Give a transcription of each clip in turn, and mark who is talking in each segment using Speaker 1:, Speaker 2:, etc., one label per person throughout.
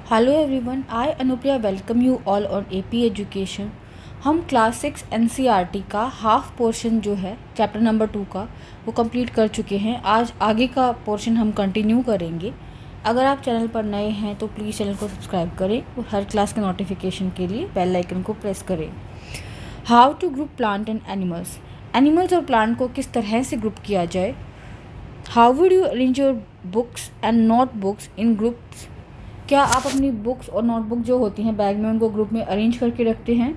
Speaker 1: Hello everyone, I Anupriya welcome you all on AP education. हम class 6 NCERT का half portion जो है chapter number 2 का वो कंप्लीट कर चुके हैं। आज आगे का पोर्शन हम कंटिन्यू करेंगे। अगर आप चैनल पर नए हैं तो प्लीज़ चैनल को सब्सक्राइब करें और हर क्लास के नोटिफिकेशन के लिए बेल आइकन को प्रेस करें। How to group plant and animals. Animals और प्लांट को किस तरह से ग्रुप किया जाए। How would you arrange your books and notebooks in groups. क्या आप अपनी बुक्स और नोटबुक जो होती हैं बैग में उनको ग्रुप में अरेंज करके रखते हैं।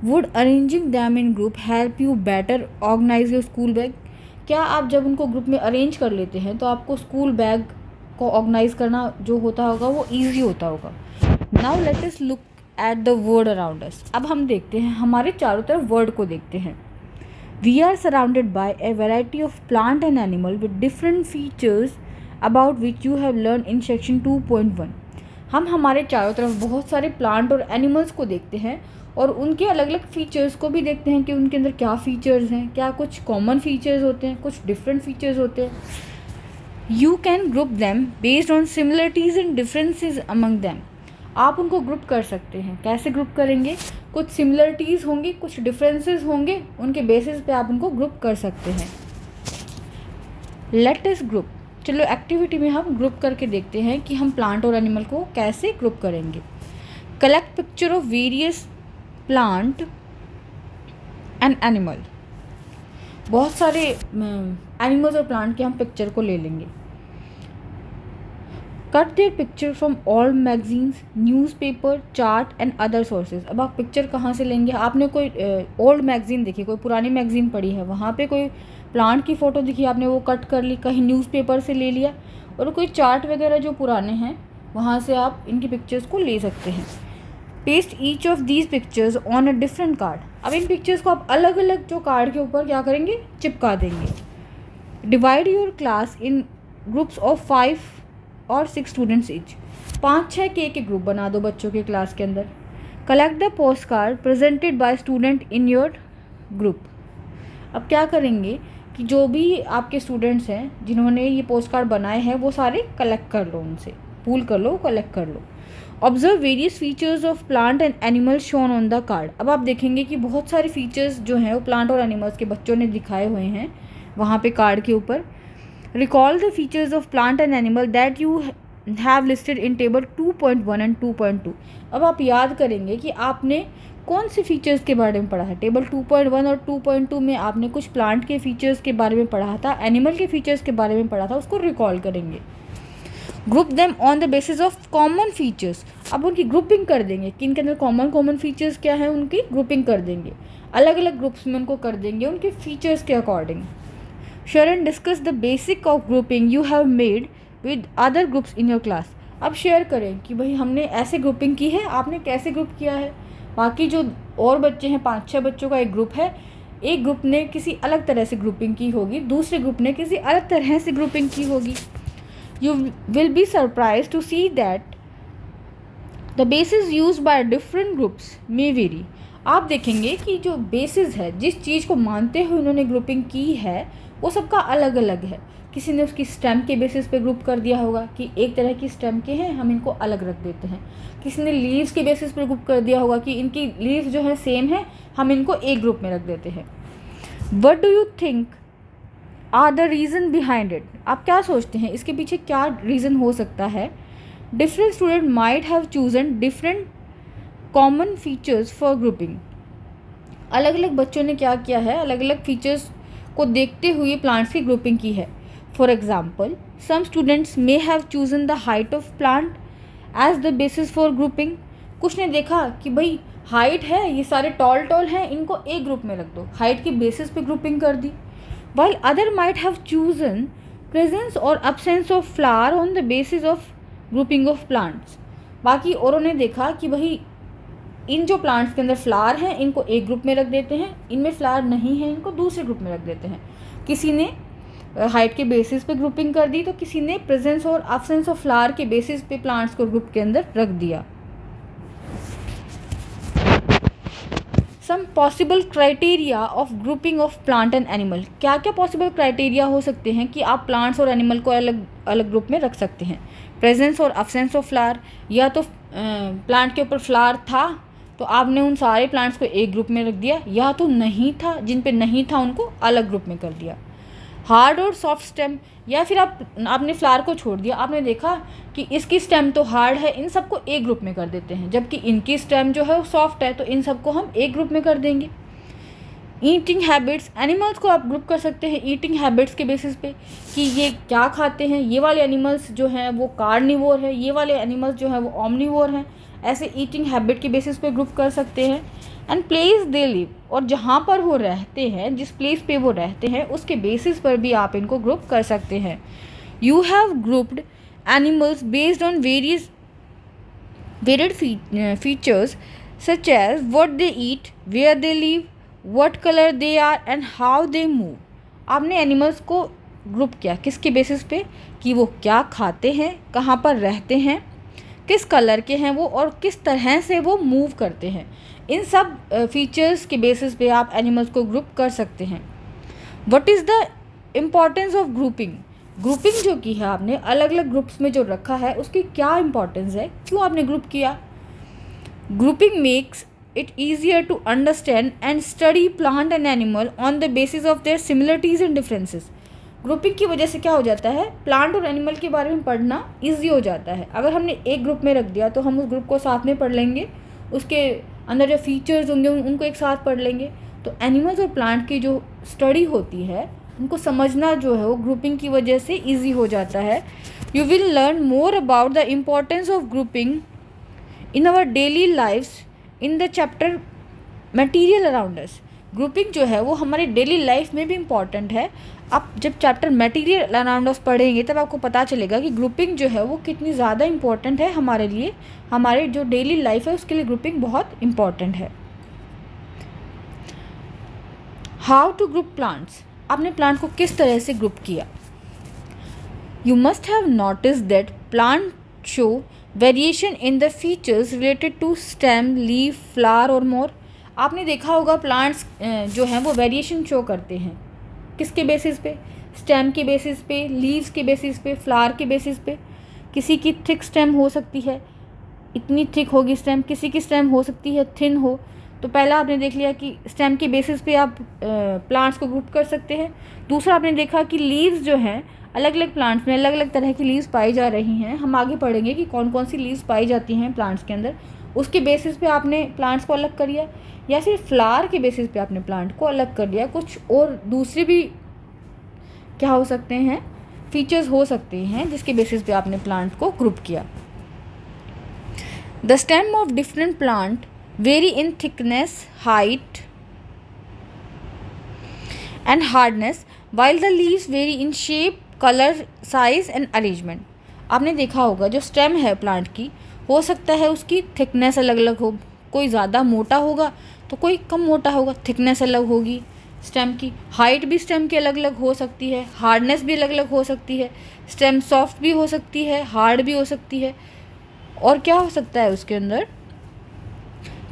Speaker 1: Would arranging them in group help you better organise your school bag. क्या आप जब उनको ग्रुप में अरेंज कर लेते हैं तो आपको स्कूल बैग को ऑर्गेनाइज करना जो होता होगा वो ईजी होता होगा। Now let us look at the world around us. अब हम देखते हैं हमारे चारों तरफ वर्ल्ड को देखते हैं। We are surrounded by a variety of plant and animal with different features about which you have learn in section 2.1। हम हमारे चारों तरफ बहुत सारे प्लांट और एनिमल्स को देखते हैं और उनके अलग अलग फीचर्स को भी देखते हैं कि उनके अंदर क्या फीचर्स हैं, क्या कुछ कॉमन फीचर्स होते हैं, कुछ डिफरेंट फीचर्स होते हैं। You can group them based on similarities and differences among them. आप उनको ग्रुप कर सकते हैं। कैसे ग्रुप करेंगे? कुछ सिमिलरिटीज़ होंगी, कुछ डिफरेंसेस होंगे, उनके बेसिस पे आप उनको ग्रुप कर सकते हैं। Let us group. चलो एक्टिविटी में हम ग्रुप करके देखते हैं कि हम प्लांट और एनिमल को कैसे ग्रुप करेंगे। Collect picture of various plant and animal. बहुत सारे एनिमल्स और प्लांट के हम पिक्चर को ले लेंगे। Cut their picture from all magazines, newspaper, chart and other sources. अब आप पिक्चर कहाँ से लेंगे? आपने कोई ओल्ड मैगजीन देखी, कोई पुरानी मैगजीन पढ़ी है, वहाँ पे कोई प्लांट की फ़ोटो दिखी, आपने वो कट कर ली, कहीं न्यूज़पेपर से ले लिया, और कोई चार्ट वगैरह जो पुराने हैं वहाँ से आप इनकी पिक्चर्स को ले सकते हैं। Paste each of these pictures on a different card. अब इन पिक्चर्स को आप अलग अलग जो कार्ड के ऊपर क्या करेंगे? चिपका देंगे। Divide your class in groups of 5 और 6 स्टूडेंट्स ईच। 5-6 के ग्रुप बना दो बच्चों के क्लास के अंदर। Collect the post card presented by student in your group. अब क्या करेंगे कि जो भी आपके स्टूडेंट्स हैं जिन्होंने ये पोस्ट कार्ड बनाए हैं वो सारे कलेक्ट कर लो, उनसे पूल कर लो, कलेक्ट कर लो। Observe various features of plant and animal shown on the card. अब आप देखेंगे कि बहुत सारे फीचर्स जो हैं वो प्लांट और एनिमल्स के बच्चों ने दिखाए हुए हैं वहाँ पे कार्ड के ऊपर। Recall the features of plant and animal that you have listed in table 2.1 and 2.2। अब आप याद करेंगे कि आपने कौन से फीचर्स के बारे में पढ़ा है। टेबल 2.1 और 2.2 में आपने कुछ प्लांट के फीचर्स के बारे में पढ़ा था, एनिमल के फीचर्स के बारे में पढ़ा था, उसको रिकॉल करेंगे। Group them on the basis of common features. अब उनकी ग्रुपिंग कर देंगे कि इनके अंदर कॉमन फीचर्स क्या है, उनकी ग्रुपिंग कर देंगे, अलग अलग ग्रुप्स में उनको कर देंगे उनके फीचर्स के according. Share and discuss the basic of grouping you have made with other groups in your class. अब शेयर करें कि भाई हमने ऐसे ग्रुपिंग की है, आपने कैसे ग्रुप किया है। बाकी जो और बच्चे हैं, 5-6 बच्चों का एक ग्रुप है, एक ग्रुप ने किसी अलग तरह से ग्रुपिंग की होगी, दूसरे ग्रुप ने किसी अलग तरह से ग्रुपिंग की होगी। You will be surprise to see that the basis use by different groups may vary. आप देखेंगे कि जो बेसिस है, जिस चीज़ को मानते हुए उन्होंने ग्रुपिंग की है, वो सबका अलग अलग है। किसी ने उसकी स्टेम के बेसिस पे ग्रुप कर दिया होगा कि एक तरह की स्टेम के हैं, हम इनको अलग रख देते हैं। किसी ने लीव्स के बेसिस पे ग्रुप कर दिया होगा कि इनकी लीव्स जो है सेम है, हम इनको एक ग्रुप में रख देते हैं। What do you think are the reason behind it. आप क्या सोचते हैं इसके पीछे क्या रीज़न हो सकता है? Different student might have chosen different common features for grouping. अलग अलग बच्चों ने क्या किया है, अलग अलग फीचर्स को देखते हुए प्लांट्स की ग्रुपिंग की है। For example, some students may have chosen the height of plant as the basis for grouping. कुछ ने देखा कि भाई हाइट है, ये सारे टॉल हैं, इनको एक ग्रुप में रख दो, हाइट के बेसिस पे ग्रुपिंग कर दी। While other might have chosen presence और absence of flower on the basis of grouping of plants. बाकी औरों ने देखा कि भाई इन जो प्लांट्स के अंदर फ्लावर हैं इनको एक ग्रुप में रख देते हैं, इनमें फ्लावर नहीं है इनको दूसरे ग्रुप में रख देते हैं। किसी ने हाइट के बेसिस पे ग्रुपिंग कर दी तो किसी ने प्रेजेंस और एब्सेंस ऑफ फ्लावर के बेसिस पे प्लांट्स को ग्रुप के अंदर रख दिया। Some possible criteria of grouping of plant and animal. क्या क्या पॉसिबल क्राइटेरिया हो सकते हैं कि आप प्लांट्स और एनिमल को अलग अलग ग्रुप में रख सकते हैं। प्रेजेंस और अब्सेंस ऑफ फ्लावर, या तो प्लांट के ऊपर फ्लावर था तो आपने उन सारे प्लांट्स को एक ग्रुप में रख दिया, या तो नहीं था, जिन पे नहीं था उनको अलग ग्रुप में कर दिया। हार्ड और सॉफ्ट स्टेम, या फिर आपने फ्लावर को छोड़ दिया, आपने देखा कि इसकी स्टेम तो हार्ड है, इन सबको एक ग्रुप में कर देते हैं, जबकि इनकी स्टेम जो है वो सॉफ्ट है, तो इन सबको हम एक ग्रुप में कर देंगे। ईटिंग हैबिट्स, एनिमल्स को आप ग्रुप कर सकते हैं ईटिंग हैबिट्स के बेसिस पे कि ये क्या खाते हैं। ये वाले एनिमल्स जो हैं वो कार्निवोर है, ये वाले एनिमल्स जो हैं वो ओमनिवोर हैं। ऐसे ईटिंग हैबिट के बेसिस पे ग्रुप कर सकते हैं। एंड प्लेस दे लिव, और जहाँ पर वो रहते हैं, जिस प्लेस पे वो रहते हैं उसके बेसिस पर भी आप इनको ग्रुप कर सकते हैं। You have grouped animals based on varied features such as what they eat, where they live, what color they are and how they move। आपने एनिमल्स को ग्रुप किया किसके बेसिस पे कि वो क्या खाते हैं, कहाँ पर रहते हैं, किस कलर के हैं वो, और किस तरह से वो मूव करते हैं। इन सब फीचर्स के बेसिस पे आप एनिमल्स को ग्रुप कर सकते हैं। What is the importance of grouping, grouping जो की है आपने अलग अलग ग्रुप्स में जो रखा है उसकी क्या इंपॉर्टेंस है, क्यों आपने ग्रुप किया। Grouping makes it easier to understand and study plant and animal on the basis of their similarities and differences। Grouping की वजह से क्या हो जाता है, प्लांट और एनिमल के बारे में पढ़ना इजी हो जाता है। अगर हमने एक ग्रुप में रख दिया तो हम उस ग्रुप को साथ में पढ़ लेंगे, उसके अंदर जो फीचर्स होंगे उनको एक साथ पढ़ लेंगे। तो एनिमल्स और प्लांट की जो स्टडी होती है उनको समझना जो है वो ग्रुपिंग की वजह से ईजी हो जाता है। You will learn more about the importance of grouping in our daily lifes in the chapter material around us. Grouping जो है वो हमारे डेली लाइफ में भी इम्पॉर्टेंट है। आप जब चैप्टर मटेरियल अराउंड अस पढ़ेंगे तब आपको पता चलेगा कि ग्रुपिंग जो है वो कितनी ज़्यादा इम्पॉर्टेंट है हमारे लिए, हमारे जो डेली लाइफ है उसके लिए ग्रुपिंग बहुत इम्पॉर्टेंट है। हाउ टू ग्रुप प्लांट्स, आपने प्लांट को किस तरह से ग्रुप किया। You must have notice that plant show variation in the features related to stem, leaf, flower और मोर। आपने देखा होगा प्लांट्स जो हैं वो वेरिएशन शो करते हैं किसके बेसिस पे, स्टेम के बेसिस पे, लीव्स के बेसिस पे, फ्लावर के बेसिस पे। किसी की थिक स्टेम हो सकती है, इतनी थिक होगी स्टेम, किसी की स्टेम हो सकती है थिन हो। तो पहला आपने देख लिया कि स्टेम के बेसिस पे आप प्लांट्स को ग्रुप कर सकते हैं। दूसरा आपने देखा कि लीव्स जो हैं अलग अलग प्लांट्स में अलग अलग तरह की लीव्स पाई जा रही हैं। हम आगे पढ़ेंगे कि कौन कौन सी लीव्स पाई जाती हैं प्लांट्स के अंदर, उसके बेसिस पे आपने प्लांट्स को अलग कर लिया। या फिर फ्लावर के बेसिस पे आपने प्लांट को अलग कर लिया। कुछ और दूसरे भी क्या हो सकते हैं, फीचर्स हो सकते हैं जिसके बेसिस पे आपने प्लांट को ग्रुप किया। The stem of different plant very in thickness, height and hardness while the leaves vary in shape, color, size and arrangement। आपने देखा होगा जो स्टेम है प्लांट की हो सकता है उसकी थिकनेस अलग अलग हो, कोई ज़्यादा मोटा होगा तो कोई कम मोटा होगा, थिकनेस अलग होगी स्टेम की। हाइट भी स्टेम की अलग अलग हो सकती है, हार्डनेस भी अलग अलग हो सकती है, स्टेम सॉफ्ट भी हो सकती है, हार्ड भी हो सकती है। और क्या हो सकता है उसके अंदर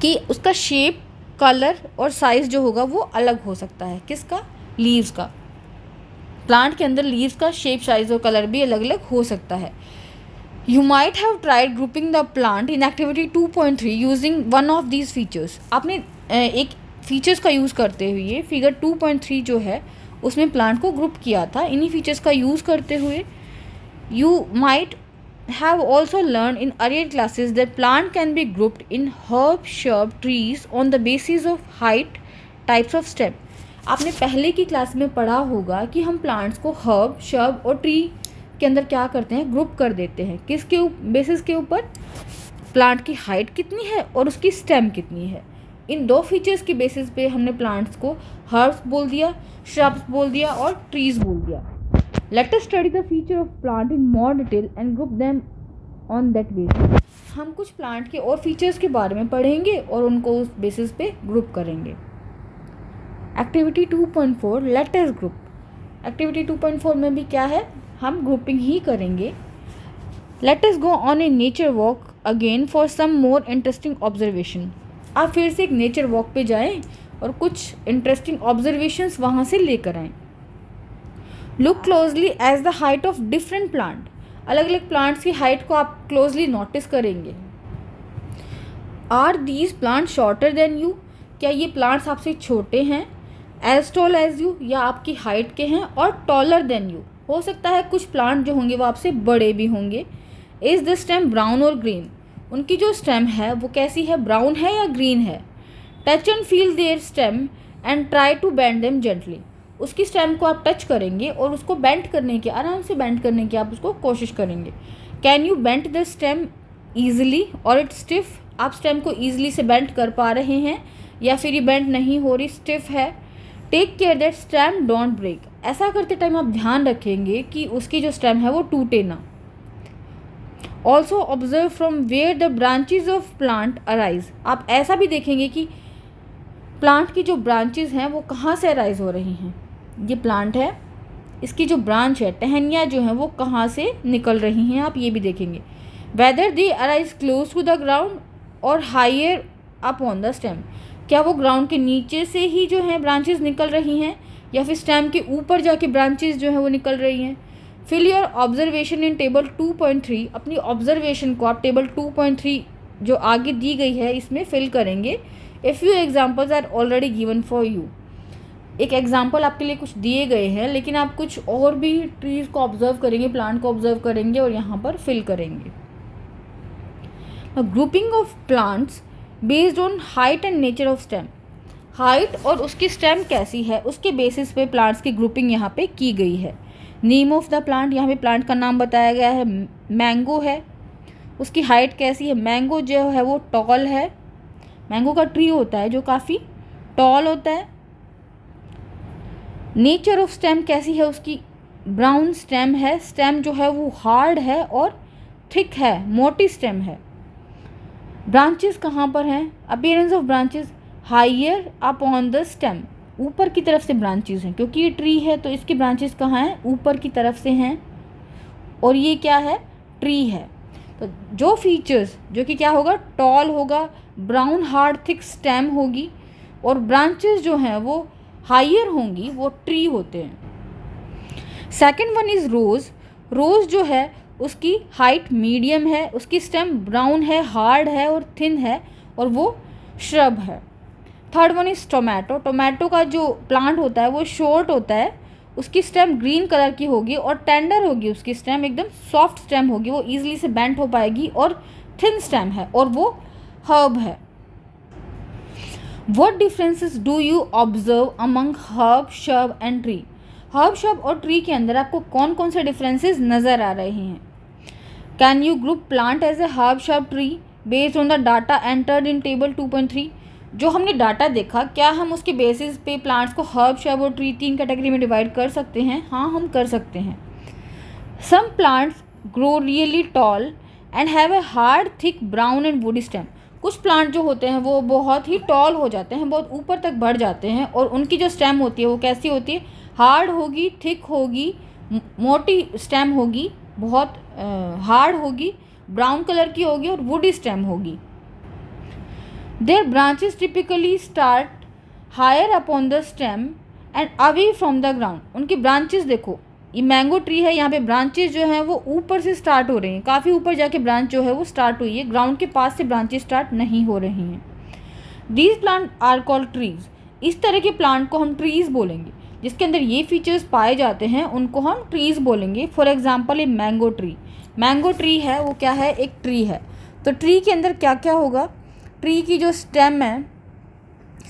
Speaker 1: कि उसका शेप, कलर और साइज़ जो होगा वो अलग हो सकता है। किसका, लीव्स का। प्लांट के अंदर लीव्स का शेप, साइज और कलर भी अलग अलग हो सकता है। You might have tried grouping the plant in activity 2.3 using one of these features. आपने एक फीचर्स का यूज़ करते हुए फिगर 2.3 जो है उसमें प्लांट को ग्रुप किया था। इन्हीं फीचर्स का यूज़ करते हुए you might have also learn in earlier classes that plant can be grouped in herb, shrub, trees on the basis of height, types of stem. आपने पहले की क्लास में पढ़ा होगा कि हम प्लांट्स को हर्ब, शर्ब और ट्री के अंदर क्या करते हैं, ग्रुप कर देते हैं। किसके बेसिस के ऊपर, प्लांट की हाइट कितनी है और उसकी स्टेम कितनी है। इन दो फीचर्स के बेसिस पे हमने प्लांट्स को हर्ब्स बोल दिया, श्रब्स बोल दिया और ट्रीज बोल दिया। Let us study the feature of plant in more detail and group them on that basis. हम कुछ प्लांट के और फीचर्स के बारे में पढ़ेंगे और उनको उस बेसिस पे ग्रुप करेंगे। Activity 2.4 let us group. Activity 2.4 में भी क्या है, हम ग्रुपिंग ही करेंगे। Let us go on a nature walk again for some more interesting observation. आप फिर से एक नेचर वॉक पे जाएं और कुछ इंटरेस्टिंग ऑब्जर्वेशंस वहाँ से लेकर आएँ। Look closely as the height of different plant. अलग अलग प्लांट्स की हाइट को आप क्लोजली नोटिस करेंगे। Are these plant shorter than you, क्या ये प्लांट्स आपसे छोटे हैं? एज टॉल एज यू, या आपकी हाइट के हैं? और टॉलर देन यू, हो सकता है कुछ प्लांट जो होंगे वो आपसे बड़े भी होंगे। इज द स्टेम ब्राउन और ग्रीन, उनकी जो स्टेम है वो कैसी है, ब्राउन है या ग्रीन है? Touch and feel their stem and try to bend them gently, उसकी स्टेम को आप टच करेंगे और उसको बेंड करने की, आराम से बेंड करने की आप उसको कोशिश करेंगे। Can you bend the stem easily और इट स्टिफ, आप स्टेम को ईजिली से बेंड कर पा रहे हैं या फिर ये बेंड नहीं हो रही, स्टिफ है। Take care that stem don't break, ऐसा करते टाइम आप ध्यान रखेंगे कि उसकी जो स्टेम है वो टूटे ना। Also observe from where the branches of plant arise, आप ऐसा भी देखेंगे कि प्लांट की जो ब्रांचेज हैं वो कहाँ से अराइज हो रही हैं। ये प्लांट है, इसकी जो ब्रांच है, टहनियाँ जो हैं वो कहाँ से निकल रही हैं, आप ये भी देखेंगे। Whether they arise close to the ground और higher up on the stem, क्या वो ग्राउंड के नीचे से ही जो है ब्रांचेस निकल रही हैं या फिर स्टेम के ऊपर जाके ब्रांचेस जो है वो निकल रही हैं। Fill your observation in table 2.3, अपनी ऑब्जर्वेशन को आप टेबल 2.3 जो आगे दी गई है इसमें फिल करेंगे। If you examples are already given for you, एक एग्जाम्पल आपके लिए कुछ दिए गए हैं लेकिन आप कुछ और भी ट्रीज़ को ऑब्जर्व करेंगे, प्लांट को ऑब्जर्व करेंगे और यहाँ पर फिल करेंगे। Grouping of plants based on height and nature of stem, height और उसकी स्टेम कैसी है उसके बेसिस पे प्लांट्स की ग्रुपिंग यहाँ पे की गई है। नेम ऑफ द प्लांट, यहाँ पे प्लांट का नाम बताया गया है, मैंगो है, उसकी हाइट कैसी है, मैंगो जो है वो टॉल है, मैंगो का ट्री होता है जो काफ़ी टॉल होता है। नेचर ऑफ स्टेम कैसी है उसकी, ब्राउन स्टेम है, स्टेम जो है वो हार्ड है और थिक है, मोटी स्टेम है। ब्रांचेस कहाँ पर हैं, appearance of branches higher up on the stem, ऊपर की तरफ से ब्रांचेस हैं क्योंकि ये ट्री है तो इसकी ब्रांचेस कहाँ हैं, ऊपर की तरफ से हैं और ये क्या है, ट्री है। तो जो फीचर्स जो कि क्या होगा, टॉल होगा, ब्राउन हार्ड थिक स्टेम होगी और ब्रांचेस जो हैं वो हायर होंगी, वो ट्री होते हैं। सेकेंड वन इज़ रोज़, रोज़ जो है उसकी हाइट मीडियम है, उसकी स्टेम ब्राउन है, हार्ड है और थिन है और वो श्रब है। Third one is tomato, tomato का जो प्लांट होता है वो शॉर्ट होता है, उसकी स्टेम ग्रीन कलर की होगी और टेंडर होगी, उसकी स्टेम एकदम सॉफ्ट स्टेम होगी, वो ईजिली से बेंड हो पाएगी और थिन स्टेम है और वो हर्ब है। What differences do you observe among herb, shrub and tree? Herb, shrub और ट्री के अंदर आपको कौन कौन से डिफरेंसेस नज़र आ रहे हैं? Can you group plant as a herb, shrub, tree based on the data entered in table 2.3? जो हमने डाटा देखा, क्या हम उसके बेसिस पे प्लांट्स को हर्ब, शब और ट्री 3 कैटेगरी में डिवाइड कर सकते हैं? हाँ, हम कर सकते हैं। Some plants grow really tall and have a hard thick brown and woody stem, कुछ प्लांट जो होते हैं वो बहुत ही टॉल हो जाते हैं, बहुत ऊपर तक बढ़ जाते हैं और उनकी जो स्टेम होती है वो कैसी होती है, हार्ड होगी, थिक होगी, मोटी स्टेम होगी, बहुत हार्ड होगी, ब्राउन कलर की होगी और वुडी स्टेम होगी। Their branches typically start higher upon the stem and away from the ground, उनकी ब्रांचेस देखो, ये मैंगो ट्री है, यहाँ पे ब्रांचेस जो हैं वो ऊपर से स्टार्ट हो रही हैं, काफ़ी ऊपर जाके ब्रांच जो है वो स्टार्ट हुई है, ग्राउंड के पास से ब्रांचेस स्टार्ट नहीं हो रही हैं। These plant are called trees, इस तरह के प्लांट को हम ट्रीज बोलेंगे, जिसके अंदर ये फीचर्स पाए जाते हैं उनको हम ट्रीज बोलेंगे। For example a mango tree, mango tree है वो क्या है, एक ट्री है। तो ट्री के अंदर क्या क्या होगा, ट्री की जो स्टेम है,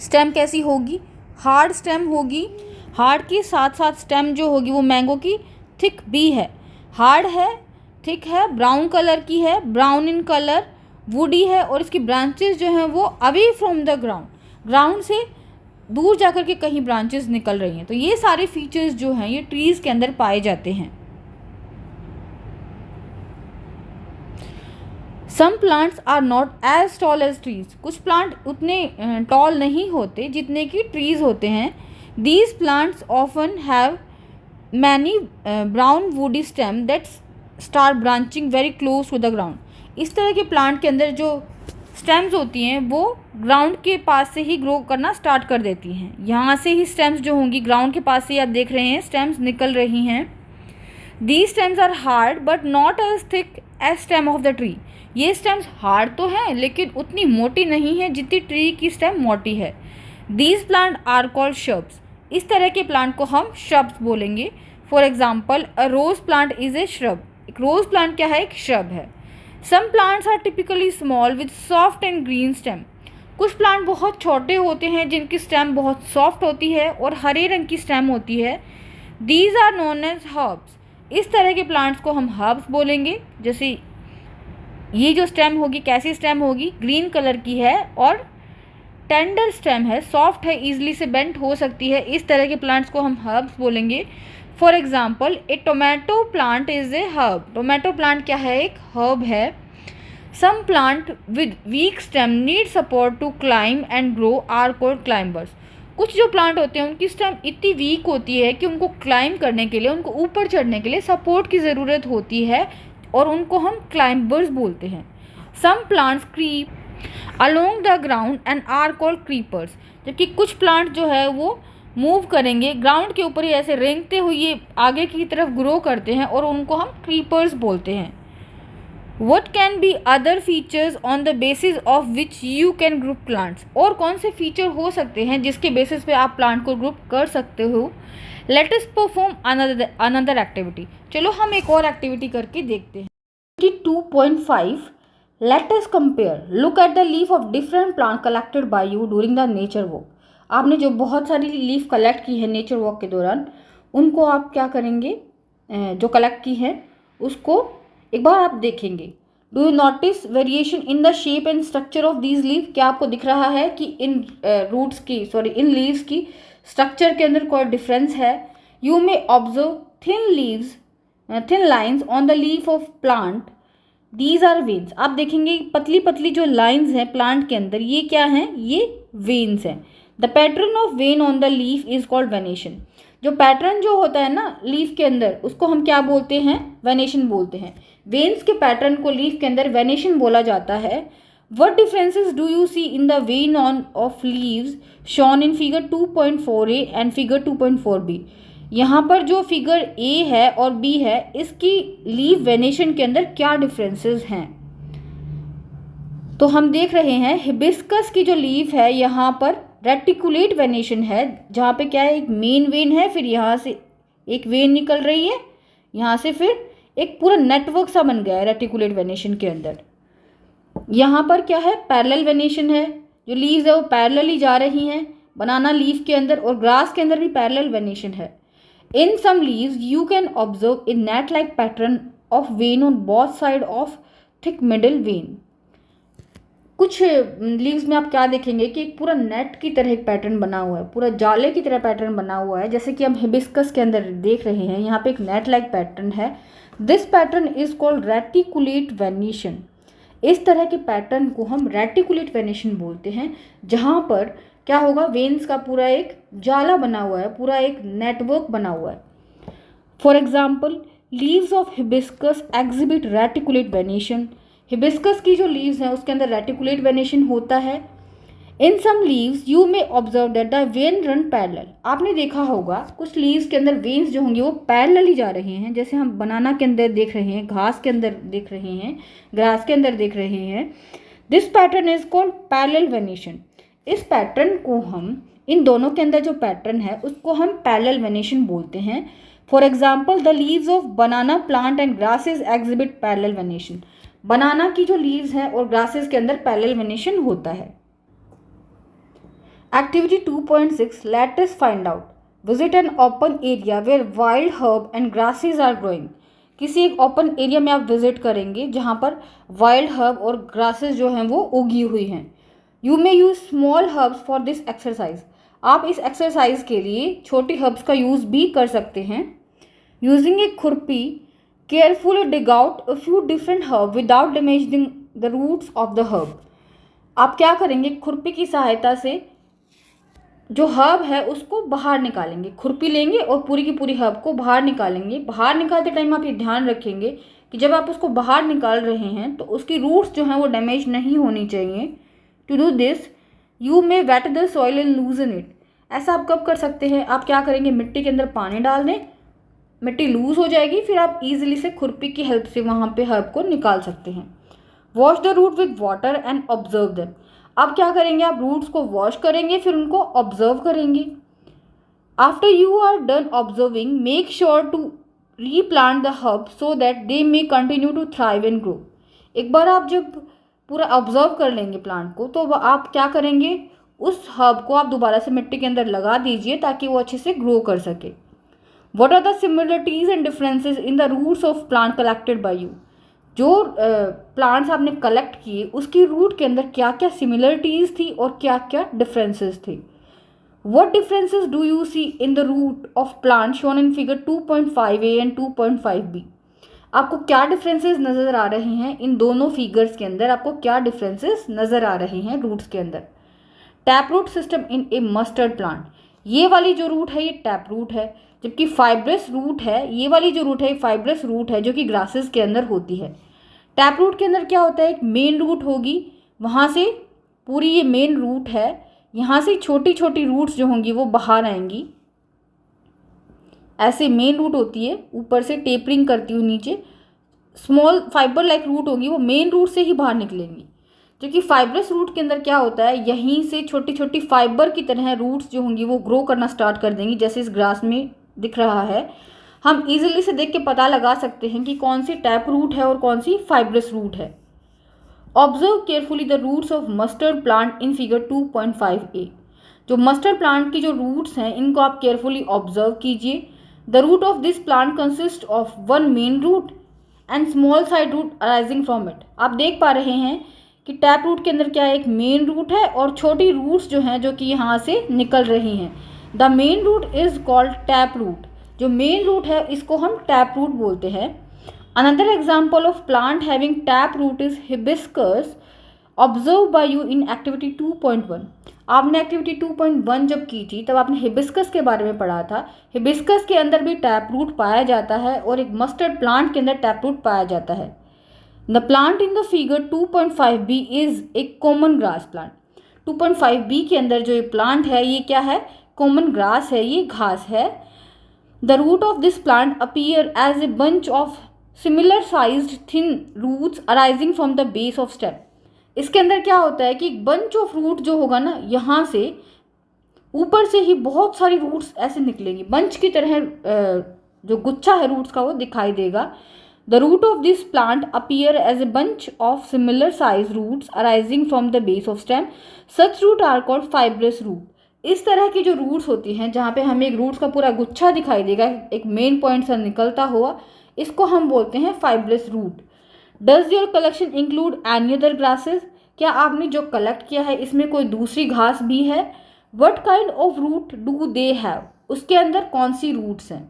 Speaker 1: स्टेम कैसी होगी, हार्ड स्टेम होगी, हार्ड के साथ साथ स्टेम जो होगी वो मैंगो की थिक भी है, हार्ड है, थिक है, ब्राउन कलर की है, ब्राउन इन कलर, वुडी है और इसकी ब्रांचेस जो हैं वो away from the ground, ground से दूर जाकर के कहीं ब्रांचेस निकल रही हैं। तो ये सारे फीचर्स जो हैं ये ट्रीज़ के अंदर पाए जाते हैं। Some plants are not as tall as trees, कुछ प्लांट उतने टॉल नहीं होते जितने कि ट्रीज होते हैं। These plants often have many brown woody stem that start branching very close to the ground. इस तरह के प्लांट के अंदर जो स्टेम्स होती हैं वो ग्राउंड के पास से ही ग्रो करना स्टार्ट कर देती हैं, यहाँ से ही स्टेम्स जो होंगी ग्राउंड के पास से आप देख रहे हैं स्टेम्स निकल रही हैं। These stems are hard but not as thick as stem of the tree. ये स्टेम्स हार्ड तो हैं लेकिन उतनी मोटी नहीं है जितनी ट्री की स्टेम मोटी है। These plant are called shrubs. इस तरह के प्लांट को हम श्रब्स बोलेंगे। For example a rose plant is a shrub. एक रोज प्लांट क्या है? एक श्रब है। Some plants are typically small with soft and green stem. कुछ प्लांट बहुत छोटे होते हैं जिनकी स्टेम बहुत सॉफ्ट होती है और हरे रंग की स्टेम होती है। These are known as herbs. इस तरह के प्लांट्स को हम हर्ब्स बोलेंगे। जैसे ये जो स्टेम होगी, कैसी स्टेम होगी? ग्रीन कलर की है और टेंडर स्टेम है, सॉफ्ट है, ईजिली से बेंट हो सकती है। इस तरह के प्लांट्स को हम हर्ब्स बोलेंगे। For example a tomato plant is a herb. Tomato plant क्या है? एक हर्ब है। Some plant with weak stem need support to climb and grow are called climbers. कुछ जो प्लांट होते हैं उनकी स्टेम इतनी वीक होती है कि उनको क्लाइम करने के लिए, उनको ऊपर चढ़ने के लिए सपोर्ट की ज़रूरत होती है और उनको हम क्लाइंबर्स बोलते हैं। Some plants creep along the ground and are called creepers. जबकि कुछ प्लांट जो है वो मूव करेंगे, ग्राउंड के ऊपर ही ऐसे रेंगते हुए ये आगे की तरफ ग्रो करते हैं और उनको हम क्रीपर्स बोलते हैं। What can be other features on the basis of which you can group plants? और कौन से फीचर हो सकते हैं जिसके बेसिस पे आप प्लांट को ग्रुप कर सकते हो? Let us perform another activity. चलो हम एक और एक्टिविटी करके देखते हैं। 2.5 Let us compare. Look at the leaf of different plant collected by you during the nature walk. आपने जो बहुत सारी लीफ कलेक्ट की है नेचर वॉक के दौरान, उनको आप क्या करेंगे? जो कलेक्ट की है उसको एक बार आप देखेंगे। Do you notice variation in the shape and structure of these leave? क्या आपको दिख रहा है कि इन रूट्स की इन लीव्स की स्ट्रक्चर के अंदर कोई डिफरेंस है? You may observe thin lines on the leaf of plant. These are veins. आप देखेंगे पतली पतली जो लाइन्स हैं प्लांट के अंदर, ये क्या हैं? ये वेन्स हैं। The pattern of vein on the leaf is called venation. जो पैटर्न जो होता है ना लीफ के अंदर, उसको हम क्या बोलते हैं? वेनेशन बोलते हैं। वेन्स के पैटर्न को लीफ के अंदर वेनेशन बोला जाता है। What differences do you see in the vein on of leaves shown in figure 2.4a and figure 2.4b? यहाँ पर जो फिगर ए है और बी है, इसकी लीफ वेनेशन के अंदर क्या डिफरेंसेस हैं? तो हम देख रहे हैं हिबिस्कस की जो लीफ है यहाँ पर रेटिकुलेट वेनेशन है, जहाँ पे क्या है? एक मेन वेन है, फिर यहाँ से एक वेन निकल रही है, यहाँ से फिर एक पूरा नेटवर्क सा बन गया है रेटिकुलेट वेनेशन के अंदर। यहाँ पर क्या है? पैरेलल वेनेशन है। जो लीव्स है वो पैरेलल ही जा रही हैं बनाना लीफ के अंदर, और ग्रास के अंदर भी पैरेलल वेनेशन है। In some leaves you can observe a net like pattern of vein on both side of thick middle vein. कुछ लीव्स में आप क्या देखेंगे कि एक पूरा नेट की तरह एक पैटर्न बना हुआ है, पूरा जाले की तरह पैटर्न बना हुआ है, जैसे कि हम हिबिस्कस के अंदर देख रहे हैं। यहाँ पे एक नेट लाइक पैटर्न है। This pattern is called reticulate venation. इस तरह के पैटर्न को हम रेटिकुलेट वेनेशन बोलते हैं, जहाँ पर क्या होगा? वेन्स का पूरा एक जाला बना हुआ है, पूरा एक नेटवर्क बना हुआ है। For example leaves of hibiscus exhibit reticulate venation. Hibiscus की जो लीव्स हैं उसके अंदर रेटिकुलेट वेनेशन होता है। In some leaves you may observe that the vein run parallel. आपने देखा होगा कुछ लीव्स के अंदर वेन्स जो होंगे वो पैरेलल ही जा रहे हैं, जैसे हम बनाना के अंदर देख रहे हैं, घास के अंदर देख रहे हैं, ग्रास के अंदर देख रहे हैं। This pattern is called parallel venation. इस पैटर्न को हम, इन दोनों के अंदर जो पैटर्न है उसको हम पैरेलल वेनेशन बोलते हैं। For example the leaves of banana plant and grasses exhibit parallel venation. Banana की जो लीव्स हैं और ग्रासेस के अंदर पैरेलल वेनेशन होता है। Activity 2.6 let us find out. Visit an open area where wild herb and grasses are growing. किसी एक ओपन एरिया में आप विजिट करेंगे जहाँ पर वाइल्ड हर्ब और ग्रासेस जो हैं वो उगी हुई हैं। You may use small herbs for this exercise. आप इस एक्सरसाइज के लिए छोटी हर्ब्स का यूज़ भी कर सकते हैं। Using a khurpi carefully dig out a few different herb without damaging the roots of the herb. आप क्या करेंगे? खुरपी की सहायता से जो हर्ब है उसको बाहर निकालेंगे। खुरपी लेंगे और पूरी की पूरी हर्ब को बाहर निकालेंगे। बाहर निकालते टाइम आप ये ध्यान रखेंगे कि जब आप उसको बाहर निकाल रहे हैं तो उसकी रूट्स जो हैं वो डैमेज नहीं होनी चाहिए। To do this you may wet the soil and loosen it. ऐसा आप कब कर सकते हैं? आप क्या करेंगे? मिट्टी के अंदर पानी डाल दें मिट्टी लूज हो जाएगी, फिर आप इजीली से खुरपी की हेल्प से वहाँ पे हर्ब को निकाल सकते हैं। Wash the root with water and observe them. अब क्या करेंगे, आप रूट्स को वॉश करेंगे, फिर उनको ऑब्जर्व करेंगे। After you are done observing, make sure to replant the herb so that they may continue to thrive and grow. एक बार आप जब पूरा ऑब्जर्व कर लेंगे प्लांट को, तो आप क्या करेंगे, उस हर्ब को आप दोबारा से मिट्टी के अंदर लगा दीजिए ताकि वो अच्छे से ग्रो कर सके। What are the similarities and differences in the roots of plant collected by you? जो प्लांट्स आपने कलेक्ट किए उसकी रूट के अंदर क्या क्या सिमिलरिटीज़ थी और क्या क्या डिफरेंसेस थे। What differences do you see in the root of plant shown in figure 2.5a and 2.5b? आपको क्या डिफरेंसेस नज़र आ रहे हैं इन दोनों फिगर्स के अंदर, आपको क्या डिफरेंसेस नज़र आ रहे हैं रूट्स के अंदर। Tap root system in a mustard plant, ये वाली जो रूट है ये टैप रूट है, जबकि फाइब्रस रूट है, ये वाली जो रूट है ये फाइब्रस रूट है जो कि ग्रासेस के अंदर होती है। टैप रूट के अंदर क्या होता है, एक मेन रूट होगी, वहाँ से पूरी ये मेन रूट है, यहाँ से छोटी छोटी रूट्स जो होंगी वो बाहर आएंगी, ऐसे मेन रूट होती है, ऊपर से टेपरिंग करती हुई नीचे स्मॉल फाइबर लाइक रूट होगी, वो मेन रूट से ही बाहर निकलेंगी। क्योंकि फाइब्रस रूट के अंदर क्या होता है, यहीं से छोटी छोटी फाइबर की तरह रूट्स जो होंगी वो ग्रो करना स्टार्ट कर देंगी, जैसे इस ग्रास में दिख रहा है। हम इजीली से देख के पता लगा सकते हैं कि कौन सी टैप रूट है और कौन सी फाइब्रस रूट है। Observe carefully the roots of mustard plant in figure 2.5a। जो मस्टर्ड प्लांट की जो रूट्स हैं इनको आप केयरफुली ऑब्जर्व कीजिए। The root of this plant consist of one main root and small side root arising from it. आप देख पा रहे हैं कि टैप रूट के अंदर क्या है, एक मेन रूट है और छोटी रूट्स जो हैं जो कि यहाँ से निकल रही हैं। The main root is called tap root. जो मेन रूट है इसको हम टैप रूट बोलते हैं। Another example of plant having tap root is hibiscus observe by you in activity 2.1। आपने एक्टिविटी 2.1 जब की थी तब आपने हिबिस्कस के बारे में पढ़ा था। हिबिस्कस के अंदर भी टैप रूट पाया जाता है और एक मस्टर्ड प्लांट के अंदर टैप रूट पाया जाता है। The plant in the figure 2.5b is a common grass plant. 2.5b के अंदर जो ये प्लांट है ये क्या है, कॉमन ग्रास है, ये घास है। The root of this plant appear as a bunch of similar sized thin roots arising from the base of stem. इसके अंदर क्या होता है कि बंच ऑफ रूट जो होगा ना, यहाँ से ऊपर से ही बहुत सारी रूट्स ऐसे निकलेंगी, बंच की तरह जो गुच्छा है रूट्स का वो दिखाई देगा। The root of this plant appear as a bunch of similar size roots arising from the base of stem. Such root are called fibrous root. इस तरह की जो रूट्स होती हैं जहाँ पे हमें एक रूट्स का पूरा गुच्छा दिखाई देगा, एक मेन पॉइंट से निकलता हुआ, इसको हम बोलते हैं fibrous root. Does your collection include any other grasses? क्या आपने जो कलेक्ट किया है इसमें कोई दूसरी घास भी है? What kind of root do they have? उसके अंदर कौन सी रूट्स हैं?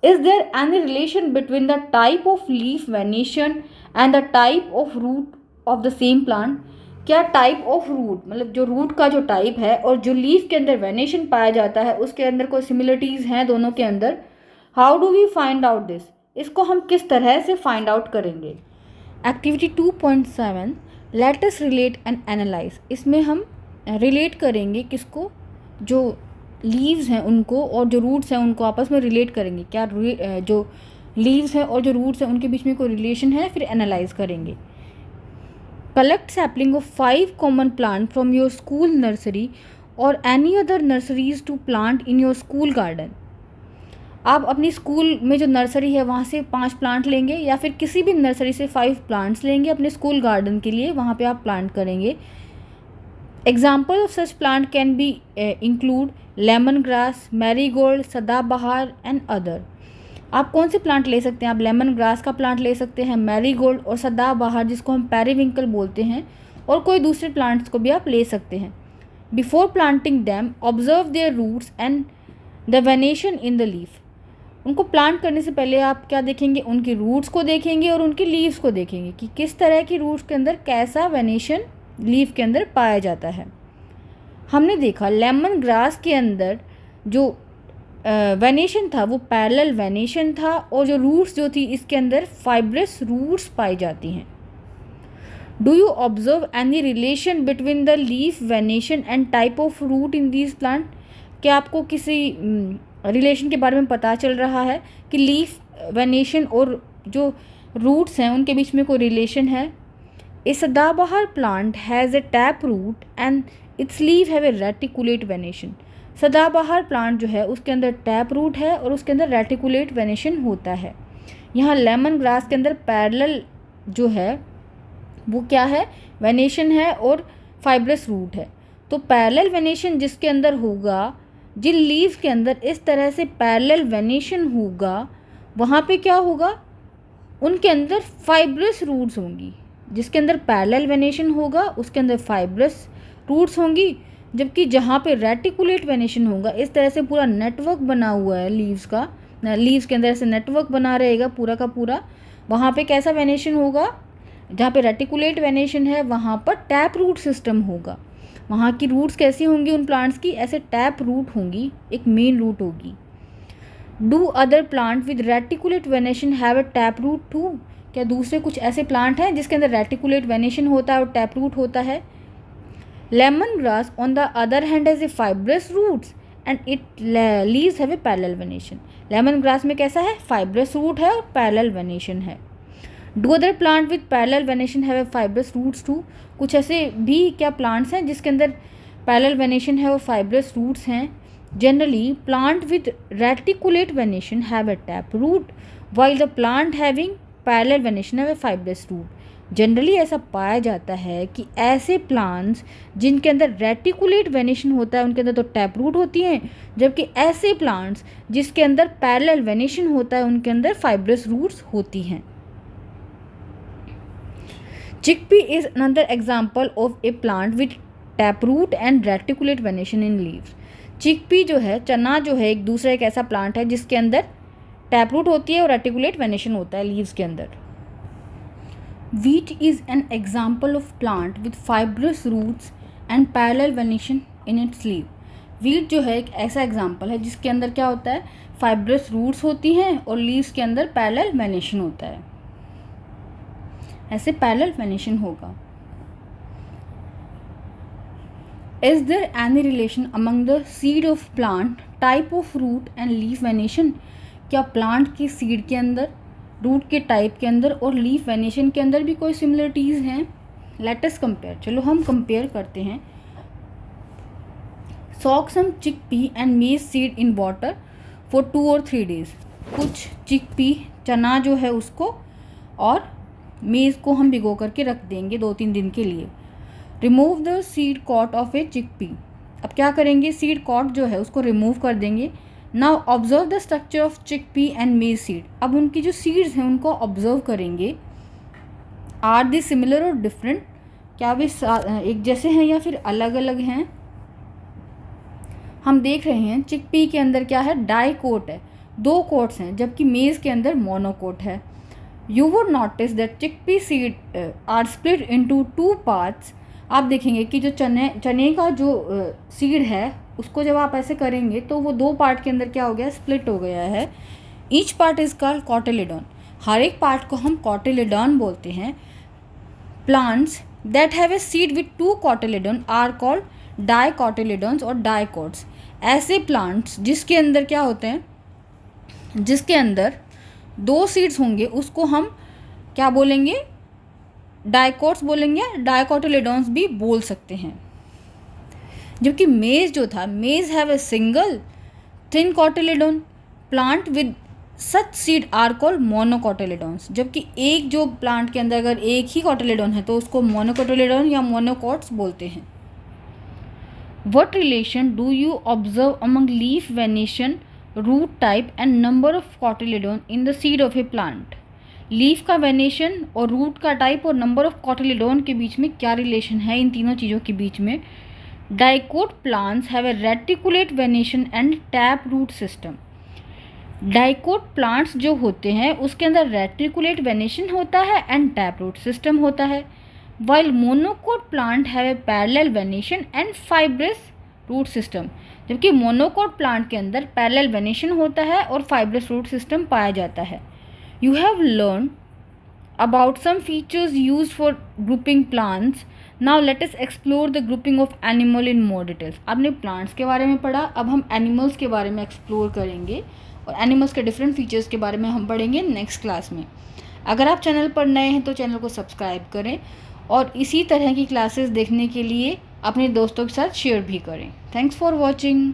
Speaker 1: Is there any relation between the type of leaf venation and the type of root of the same plant? क्या टाइप ऑफ रूट मतलब जो रूट का जो टाइप है और जो लीफ के अंदर वेनेशन पाया जाता है उसके अंदर कोई सिमिलरिटीज़ हैं दोनों के अंदर? How do we find out this? इसको हम किस तरह से फाइंड आउट करेंगे? Activity 2.7 let us relate and analyse. इसमें हम रिलेट करेंगे किसको, जो लीव्स हैं उनको और जो रूट्स हैं उनको आपस में रिलेट करेंगे। क्या जो लीव्स हैं और जो रूट्स हैं उनके बीच में कोई रिलेशन है, फिर एनालाइज करेंगे। Collect sapling of 5 common plant from your school nursery और any other nurseries to plant in your school garden. आप अपनी स्कूल में जो नर्सरी है वहाँ से 5 प्लांट लेंगे या फिर किसी भी नर्सरी से 5 प्लांट्स लेंगे अपने स्कूल गार्डन के लिए, वहाँ पे आप प्लांट करेंगे। Example of such plant can be include lemon grass, marigold, सदाबहार एंड अदर। आप कौन से प्लांट ले सकते हैं? आप लेमन ग्रास का प्लांट ले सकते हैं, मैरीगोल्ड और सदाबहार जिसको हम पेरीविंकल बोलते हैं, और कोई दूसरे प्लांट्स को भी आप ले सकते हैं। Before planting them observe their roots and the venation in the leaf. उनको प्लांट करने से पहले आप क्या देखेंगे? उनकी रूट्स को देखेंगे और उनकी लीव्स को देखेंगे कि किस तरह की रूट्स के अंदर कैसा वेनेशन लीफ के अंदर पाया जाता है। हमने देखा लेमन ग्रास के अंदर जो वेनेशन था वो पैरेलल वेनेशन था और जो रूट्स जो थी इसके अंदर फाइब्रस रूट्स पाई जाती हैं। Do you observe any relation between the leaf venation and type of root in these plant? क्या आपको किसी रिलेशन के बारे में पता चल रहा है कि लीफ वेनेशन और जो रूट्स हैं उनके बीच में कोई रिलेशन है। A sadabahar plant has a tap root and its leaf have a reticulate venation. सदाबहार प्लांट जो है उसके अंदर टैप रूट है और उसके अंदर रेटिकुलेट वेनेशन होता है। यहाँ लेमन ग्रास के अंदर पैरेलल जो है वो क्या है, वेनेशन है और फाइब्रस रूट है। तो पैरेलल वेनेशन जिसके अंदर होगा, जिन लीव्स के अंदर इस तरह से पैरेलल वेनेशन होगा, वहाँ पे क्या होगा, उनके अंदर फाइब्रस रूट्स होंगी। जिसके अंदर पैरेलल वेनेशन होगा उसके अंदर फाइब्रस रूट्स होंगी, जबकि जहाँ पे रेटिकुलेट वेनेशन होगा, इस तरह से पूरा नेटवर्क बना हुआ है लीव्स का, लीव्स के अंदर ऐसे नेटवर्क बना रहेगा पूरा का पूरा, वहाँ पे कैसा वेनेशन होगा, जहाँ पे रेटिकुलेट वेनेशन है वहाँ पर टैप रूट सिस्टम होगा। वहाँ की रूट्स कैसी होंगी उन प्लांट्स की, ऐसे टैप रूट होंगी, एक मेन रूट होगी। Do other plant with reticulate venation have a tap root too? क्या दूसरे कुछ ऐसे प्लांट हैं जिसके अंदर रेटिकुलेट वेनेशन होता है और टैप रूट होता है? Lemon grass on the other hand has a fibrous roots and it leaves have a parallel venation. Lemon grass में कैसा है, फाइब्रस रूट है और पैरेलल वेनेशन है। Do other plant with parallel venation have a fibrous roots too? कुछ ऐसे भी क्या प्लांट्स हैं जिसके अंदर पैरेलल वेनेशन है और फाइब्रस रूट्स हैं? Generally plant with reticulate venation have a tap root while the plant having parallel venation have a fibrous root। Generally ऐसा पाया जाता है कि ऐसे प्लांट्स जिनके अंदर रेटिकुलेट वेनेशन होता है उनके अंदर तो टैप रूट होती हैं, जबकि ऐसे प्लांट्स जिसके अंदर पैरेलल वेनेशन होता है उनके अंदर फाइब्रस रूट्स होती हैं। Chickpea is another example of a plant with tap root and reticulate venation in leaves. Chickpea जो है, चना जो है, एक दूसरा एक ऐसा प्लांट है जिसके अंदर टैप रूट होती है और रेटिकुलेट वेनेशन होता है लीव्स के अंदर। Wheat is an example of plant with fibrous roots and parallel venation in its leaf. Wheat जो है एक ऐसा एग्जाम्पल है जिसके अंदर क्या होता है, फाइब्रस रूट्स होती हैं और लीव्स के अंदर पैरेलल वेनेशन होता है। ऐसे पैरेलल वेनेशन होगा। Is there any relation among the seed of plant, type of root and leaf venation? क्या प्लांट की सीड के अंदर, रूट के टाइप के अंदर और लीफ वेनेशन के अंदर भी कोई सिमिलरिटीज़ हैं? Let us compare. चलो हम कंपेयर करते हैं। Soak some chickpea and maize seed in water for 2 or 3 days। कुछ चिकपी, चना जो है उसको, और मेज़ को हम भिगो करके रख देंगे 2-3 दिन के लिए। Remove the seed coat of a chickpea. अब क्या करेंगे, सीड कॉट जो है उसको रिमूव कर देंगे। Now observe the structure of chickpea and maize seed. अब उनकी जो सीड्स हैं उनको ऑब्जर्व करेंगे। आर दे सिमिलर और डिफरेंट? क्या वे एक जैसे हैं या फिर अलग अलग हैं? हम देख रहे हैं चिकपी के अंदर क्या है, डाई कोट है, 2 कोट्स हैं, जबकि मेज के अंदर मोनोकोट है। You would notice that chickpea seed are split into 2 parts। आप देखेंगे कि जो चने का जो सीड है उसको जब आप ऐसे करेंगे तो वो 2 पार्ट के अंदर क्या हो गया, स्प्लिट हो गया है। Each part is called cotyledon. हर एक पार्ट को हम कॉटिलेडॉन बोलते हैं। Plants that have a seed with 2 cotyledon are called dicotyledons और डाइकोट्स। ऐसे प्लांट्स जिसके अंदर क्या होते हैं, जिसके अंदर 2 सीड्स होंगे उसको हम क्या बोलेंगे, डाइकोट्स बोलेंगे, डाइकोटिलेडॉन्स भी बोल सकते हैं। जबकि मेज जो था, maize have a single thin cotyledon. Plant with such seed are called monocotyledons. जबकि एक जो प्लांट के अंदर अगर एक ही कॉटिलेडॉन है तो उसको मोनोकॉटिलेडॉन या मोनोकॉट्स बोलते हैं। What relation do you observe among leaf venation, root type and number of cotyledon in the seed of a plant? Leaf का वेनेशन और रूट का टाइप और नंबर ऑफ कॉटिलेडॉन के बीच में क्या रिलेशन है, इन तीनों चीज़ों के बीच में? Dicot plants have a reticulate venation and tap root system. Dicot plants जो होते हैं उसके अंदर रेटिकुलेट वेनेशन होता है एंड टैप रूट सिस्टम होता है। While monocot plant have a parallel venation and fibrous root system. जबकि मोनोकोट प्लांट के अंदर पैरेलल वेनेशन होता है और फाइब्रस रूट सिस्टम पाया जाता है। You have learn about some features used for grouping plants. Now let us explore the grouping of animal in more details. आपने प्लांट्स के बारे में पढ़ा, अब हम एनिमल्स के बारे में एक्सप्लोर करेंगे और एनिमल्स के डिफरेंट फीचर्स के बारे में हम पढ़ेंगे नेक्स्ट क्लास में। अगर आप चैनल पर नए हैं तो चैनल को सब्सक्राइब करें और इसी तरह की क्लासेस देखने के लिए अपने दोस्तों के साथ शेयर भी करें। Thanks for watching.